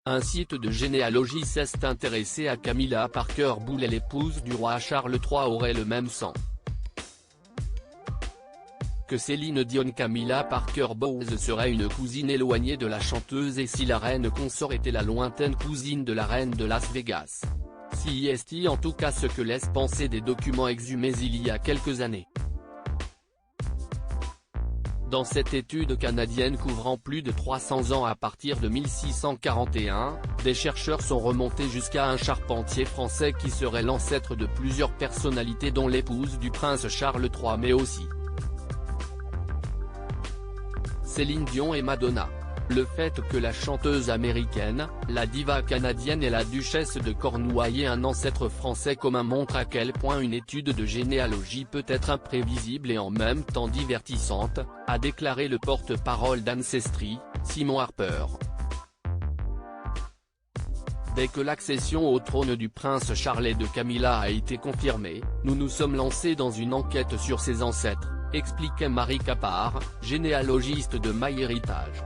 Un site de généalogie s'est intéressé à Camilla Parker Bowles, l'épouse du roi Charles III, aurait le même sang que Céline Dion. Camilla Parker Bowles serait une cousine éloignée de la chanteuse, et si la reine consort était la lointaine cousine de la reine de Las Vegas. C'est en tout cas ce que laissent penser des documents exhumés il y a quelques années. Dans cette étude canadienne couvrant plus de 300 ans à partir de 1641, des chercheurs sont remontés jusqu'à un charpentier français qui serait l'ancêtre de plusieurs personnalités dont l'épouse du prince Charles III, mais aussi Céline Dion et Madonna. Le fait que la chanteuse américaine, la diva canadienne et la duchesse de Cornouailles aient un ancêtre français commun montre à quel point une étude de généalogie peut être imprévisible et en même temps divertissante, a déclaré le porte-parole d'Ancestry, Simon Harper. Dès que l'accession au trône du prince Charles et de Camilla a été confirmée, nous nous sommes lancés dans une enquête sur ses ancêtres, expliquait Marie Capard, généalogiste de MyHéritage.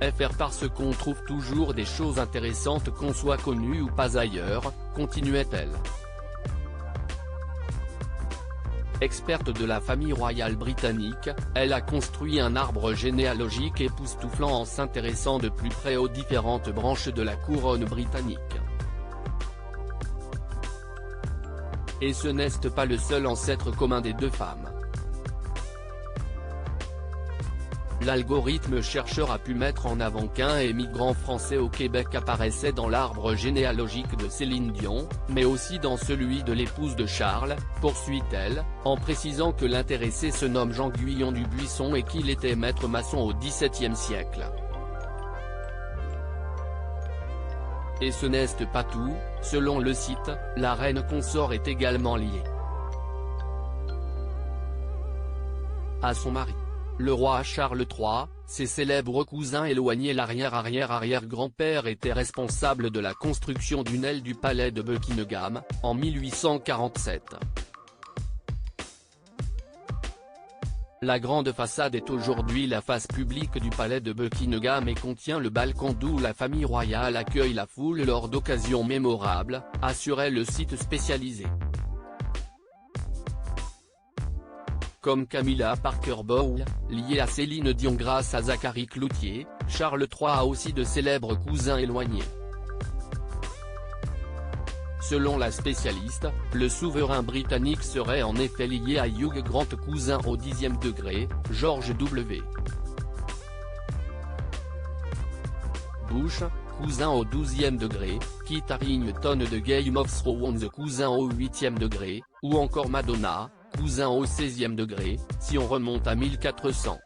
FR parce qu'on trouve toujours des choses intéressantes qu'on soit connu ou pas ailleurs, continuait-elle. Experte de la famille royale britannique, elle a construit un arbre généalogique époustouflant en s'intéressant de plus près aux différentes branches de la couronne britannique. Et ce n'est pas le seul ancêtre commun des deux femmes. L'algorithme chercheur a pu mettre en avant qu'un émigrant français au Québec apparaissait dans l'arbre généalogique de Céline Dion, mais aussi dans celui de l'épouse de Charles, poursuit-elle, en précisant que l'intéressé se nomme Jean Guyon du Buisson et qu'il était maître maçon au XVIIe siècle. Et ce n'est pas tout, selon le site, la reine consort est également liée à son mari, le roi Charles III. Ses célèbres cousins éloignés, l'arrière-arrière-arrière-grand-père, étaient responsables de la construction d'une aile du palais de Buckingham, en 1847. La grande façade est aujourd'hui la face publique du palais de Buckingham et contient le balcon d'où la famille royale accueille la foule lors d'occasions mémorables, assurait le site spécialisé. Comme Camilla Parker Bowles, liée à Céline Dion grâce à Zachary Cloutier, Charles III a aussi de célèbres cousins éloignés. Selon la spécialiste, le souverain britannique serait en effet lié à Hugh Grant, cousin au 10e degré, George W. Bush, cousin au 12e degré, Kit Harington de Game of Thrones, cousin au 8e degré, ou encore Madonna, cousin au 16e degré, si on remonte à 1400.